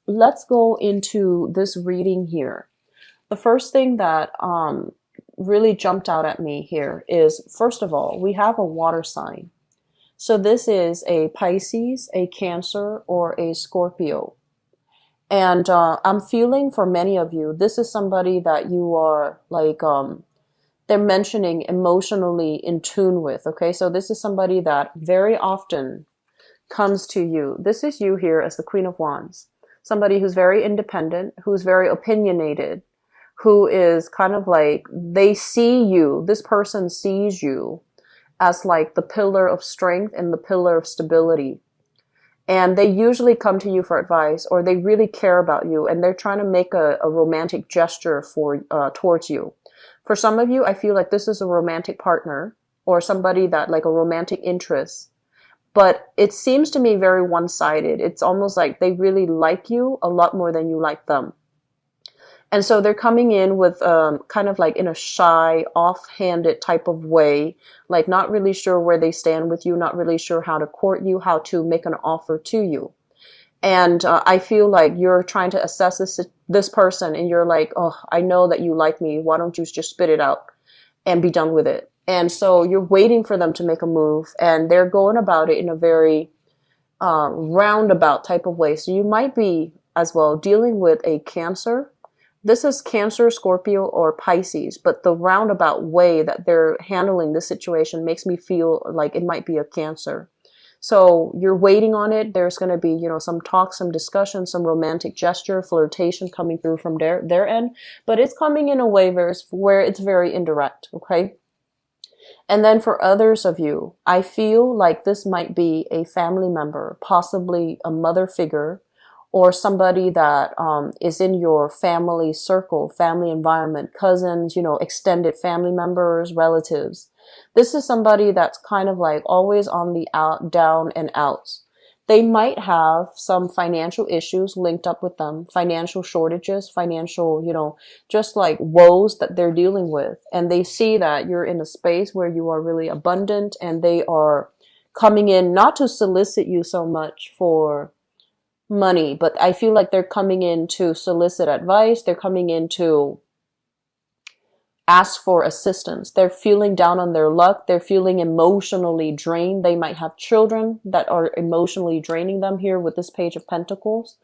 let's go into this reading here. The first thing that really jumped out at me here is, first of all, we have a water sign. So this is a Pisces, a Cancer, or a Scorpio. And I'm feeling for many of you, this is somebody that you are like, they're mentioning emotionally in tune with. Okay, so this is somebody that very often comes to you. This is you here as the Queen of Wands. Somebody who's very independent, who's very opinionated, who is kind of like, they see you, this person sees you as like the pillar of strength and the pillar of stability. And they usually come to you for advice, or they really care about you, and they're trying to make a romantic gesture for towards you. For some of you, I feel like this is a romantic partner or somebody that like a romantic interest. But it seems to me very one-sided. It's almost like they really like you a lot more than you like them. And so they're coming in with kind of like in a shy, off-handed type of way, like not really sure where they stand with you, not really sure how to court you, how to make an offer to you. And I feel like you're trying to assess this person, and you're like, oh, I know that you like me. Why don't you just spit it out and be done with it? And so you're waiting for them to make a move, and they're going about it in a very roundabout type of way. So you might be as well dealing with a Cancer. This is Cancer, Scorpio, or Pisces, but the roundabout way that they're handling this situation makes me feel like it might be a Cancer. So you're waiting on it. There's going to be, some talk, some discussion, some romantic gesture, flirtation coming through from their end, but it's coming in a way where it's very indirect. Okay. And then for others of you, I feel like this might be a family member, possibly a mother figure, or somebody that is in your family circle, family environment, cousins, extended family members, relatives. This is somebody that's kind of like always on the down and outs. They might have some financial issues linked up with them, financial shortages, financial, just like woes that they're dealing with. And they see that you're in a space where you are really abundant, and they are coming in not to solicit you so much for money, but I feel like they're coming in to solicit advice. They're coming in to ask for assistance. They're feeling down on their luck. They're feeling emotionally drained. They might have children that are emotionally draining them here with this Page of Pentacles.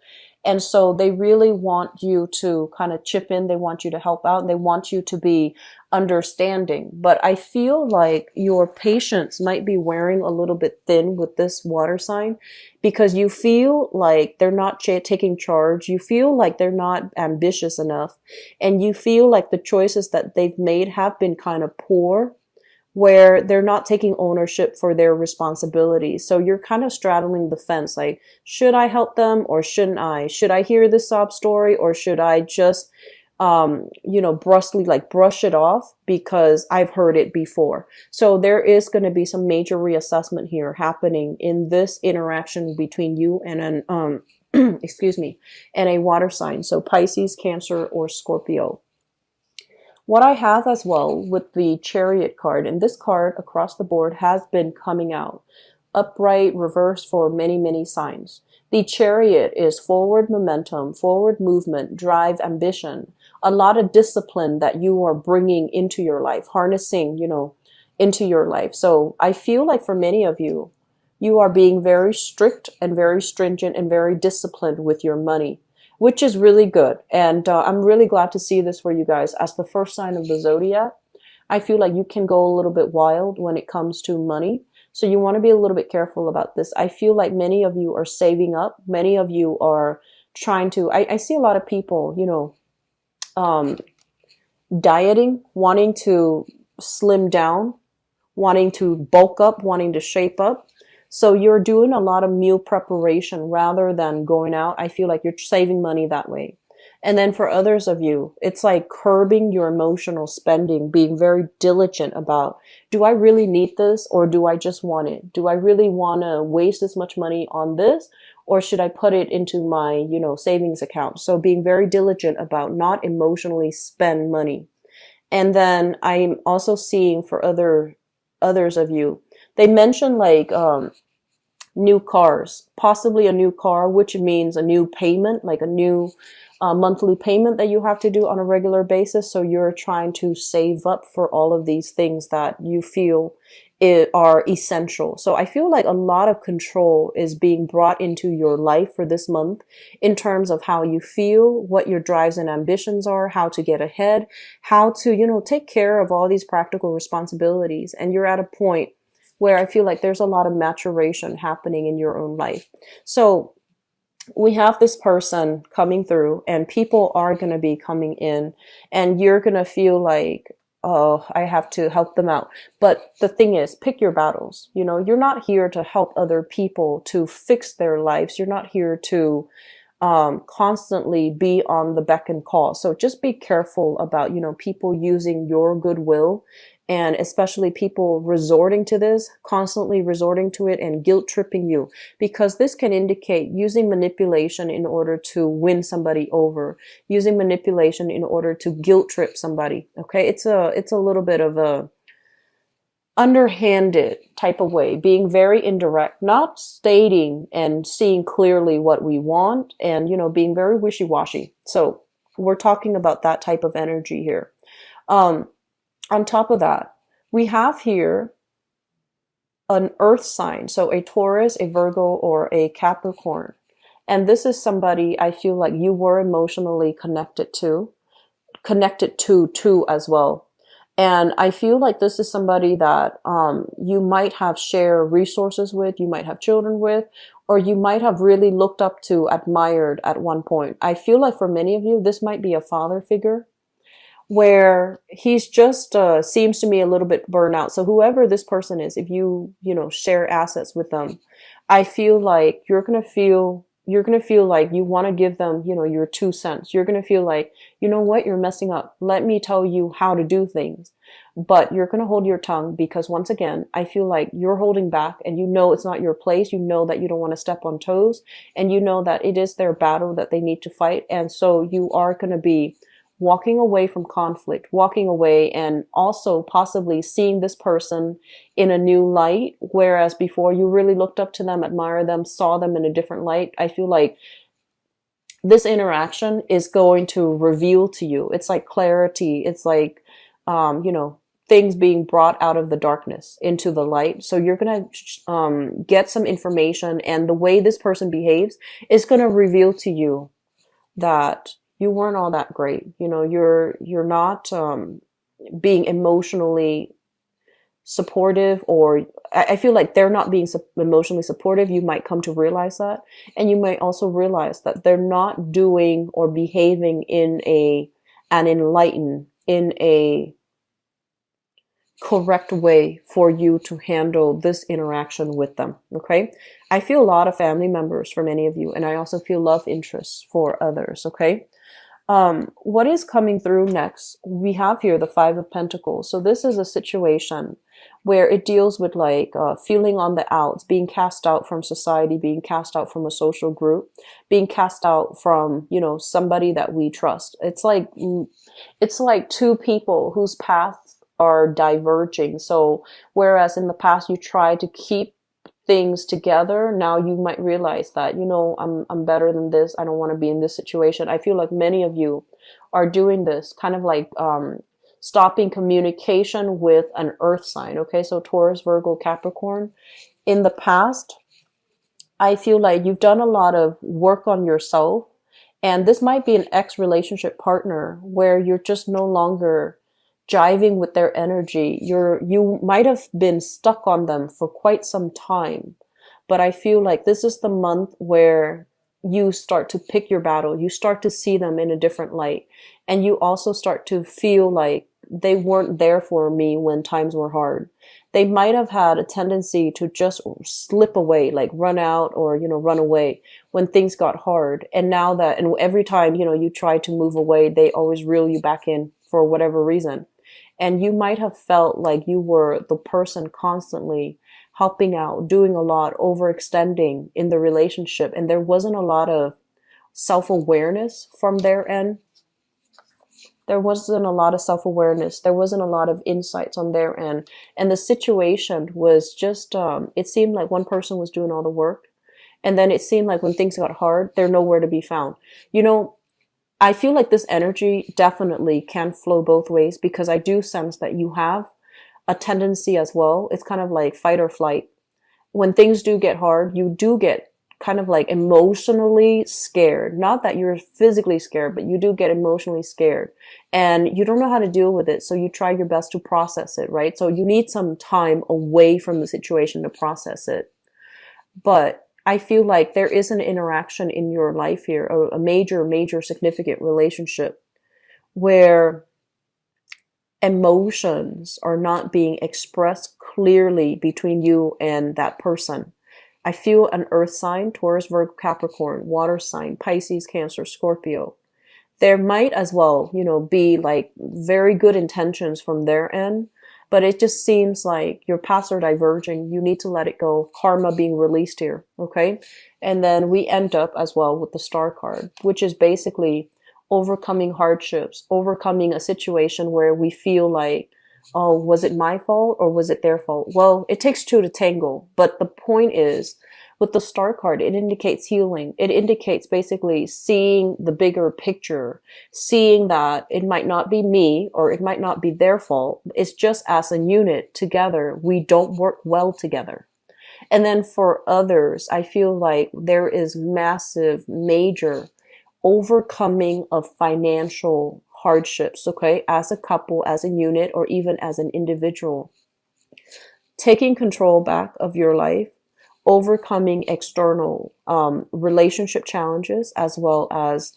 And so they really want you to kind of chip in. They want you to help out. They want you to be understanding. But I feel like your patience might be wearing a little bit thin with this water sign, because you feel like they're not taking charge. You feel like they're not ambitious enough. And you feel like the choices that they've made have been kind of poor, where they're not taking ownership for their responsibilities. So you're kind of straddling the fence, like, should I help them or shouldn't I? Should I hear this sob story, or should I just, brusquely like brush it off because I've heard it before? So there is going to be some major reassessment here happening in this interaction between you and an, excuse me, and a water sign. So Pisces, Cancer, or Scorpio. What I have as well with the Chariot card, and this card across the board has been coming out upright, reverse for many, many signs. The Chariot is forward momentum, forward movement, drive, ambition, a lot of discipline that you are bringing into your life, harnessing, into your life. So I feel like for many of you, you are being very strict and very stringent and very disciplined with your money, which is really good. And I'm really glad to see this for you guys as the first sign of the zodiac. I feel like you can go a little bit wild when it comes to money. So you want to be a little bit careful about this. I feel like many of you are saving up. Many of you are trying to, I see a lot of people, dieting, wanting to slim down, wanting to bulk up, wanting to shape up. So you're doing a lot of meal preparation rather than going out. I feel like you're saving money that way. And then for others of you, it's like curbing your emotional spending, being very diligent about, do I really need this, or do I just want it? Do I really want to waste this much money on this, or should I put it into my, savings account? So being very diligent about not emotionally spend money. And then I'm also seeing for others of you, they mentioned like, new cars, possibly a new car, which means a new payment, like a new monthly payment that you have to do on a regular basis. So you're trying to save up for all of these things that you feel are essential. So I feel like a lot of control is being brought into your life for this month in terms of how you feel, what your drives and ambitions are, how to get ahead, how to, take care of all these practical responsibilities. And you're at a point where I feel like there's a lot of maturation happening in your own life. So we have this person coming through, and people are going to be coming in, and you're going to feel like, oh, I have to help them out. But the thing is, pick your battles. You're not here to help other people to fix their lives. You're not here to constantly be on the beck and call. So just be careful about, people using your goodwill, and especially people resorting to this, constantly resorting to it and guilt tripping you, because this can indicate using manipulation in order to win somebody over, using manipulation in order to guilt trip somebody. Okay. It's a little bit of a underhanded type of way, being very indirect, not stating and seeing clearly what we want, and being very wishy-washy. So we're talking about that type of energy here. On top of that, we have here an earth sign, so a Taurus, a Virgo, or a Capricorn. And this is somebody I feel like you were emotionally connected to as well. And I feel like this is somebody that you might have shared resources with, you might have children with, or you might have really looked up to, admired at one point. I feel like for many of you, this might be a father figure, where he's just seems to me a little bit burnt out. So whoever this person is, if you share assets with them, I feel like you're gonna feel like you want to give them your 2 cents. You're gonna feel like, you know what, you're messing up, let me tell you how to do things. But you're gonna hold your tongue, because once again, I feel like you're holding back, and it's not your place. You know that you don't want to step on toes, and you know that it is their battle that they need to fight. And so you are gonna be walking away from conflict, walking away, and also possibly seeing this person in a new light, whereas before you really looked up to them, admired them, saw them in a different light. I feel like this interaction is going to reveal to you. It's like clarity. It's like, things being brought out of the darkness into the light. So you're going to get some information, and the way this person behaves is going to reveal to you that you weren't all that great. You're not being emotionally supportive, or I feel like they're not being emotionally supportive. You might come to realize that, and you might also realize that they're not doing or behaving in a correct way for you to handle this interaction with them. Okay. I feel a lot of family members for many of you, and I also feel love interests for others. Okay. What is coming through next? We have here the Five of Pentacles. So this is a situation where it deals with like feeling on the outs, being cast out from society, being cast out from a social group, being cast out from, somebody that we trust. It's like two people whose paths are diverging. So whereas in the past you tried to keep things together, now you might realize that, I'm better than this. I don't want to be in this situation. I feel like many of you are doing this, kind of like stopping communication with an earth sign. Okay, so Taurus, Virgo, Capricorn. In the past, I feel like you've done a lot of work on yourself, and this might be an ex-relationship partner where you're just no longer jiving with their energy. You might have been stuck on them for quite some time, but I feel like this is the month where you start to pick your battle. You start to see them in a different light, and you also start to feel like they weren't there for me when times were hard. They might have had a tendency to just slip away, like run out or, run away when things got hard. And every time, you try to move away, they always reel you back in for whatever reason. And you might have felt like you were the person constantly helping out, doing a lot, overextending in the relationship. And there wasn't a lot of self-awareness from their end. There wasn't a lot of self-awareness. There wasn't a lot of insights on their end. And the situation was just, it seemed like one person was doing all the work. And then it seemed like when things got hard, they're nowhere to be found. You know, I feel like this energy definitely can flow both ways because I do sense that you have a tendency as well. It's kind of like fight or flight. When things do get hard, you do get kind of like emotionally scared. Not that you're physically scared, but you do get emotionally scared and you don't know how to deal with it. So you try your best to process it, right? So you need some time away from the situation to process it. But I feel like there is an interaction in your life here, a major, major significant relationship where emotions are not being expressed clearly between you and that person. I feel an earth sign, Taurus, Virgo, Capricorn, water sign, Pisces, Cancer, Scorpio. There might as well, you know, be like very good intentions from their end, but it just seems like your paths are diverging. You need to let it go. Karma being released here, okay? And then we end up as well with the Star card, which is basically overcoming hardships, overcoming a situation where we feel like, oh, was it my fault or was it their fault? Well, it takes two to tango, but the point is, with the Star card, it indicates healing. It indicates basically seeing the bigger picture, seeing that it might not be me or it might not be their fault. It's just as a unit together, we don't work well together. And then for others, I feel like there is massive, major overcoming of financial hardships, okay, as a couple, as a unit, or even as an individual. Taking control back of your life, overcoming external relationship challenges as well as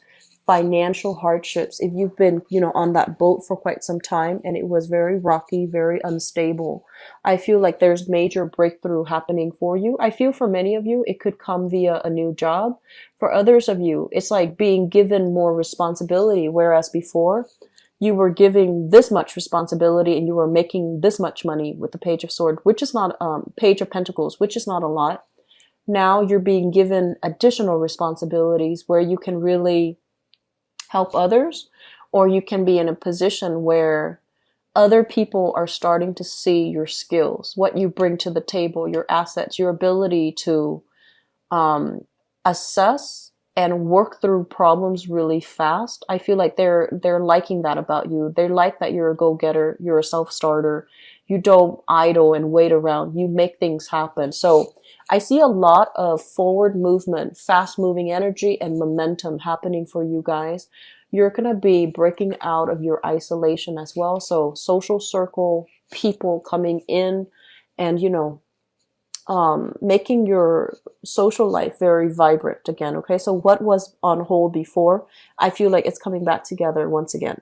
financial hardships. If you've been, you know, on that boat for quite some time and it was very rocky, very unstable, I feel like there's major breakthrough happening for you. I feel for many of you, it could come via a new job. For others of you, it's like being given more responsibility, whereas before you were giving this much responsibility and you were making this much money with the Page of Swords, which is not, Page of Pentacles, which is not a lot. Now you're being given additional responsibilities where you can really help others, or you can be in a position where other people are starting to see your skills, what you bring to the table, your assets, your ability to assess and work through problems really fast. I feel like they're liking that about you. They like that you're a go-getter, you're a self-starter. You don't idle and wait around. You make things happen. So I see a lot of forward movement, fast moving energy and momentum happening for you guys. You're going to be breaking out of your isolation as well. So social circle, people coming in and, you know, making your social life very vibrant again. Okay. So what was on hold before, I feel like it's coming back together once again.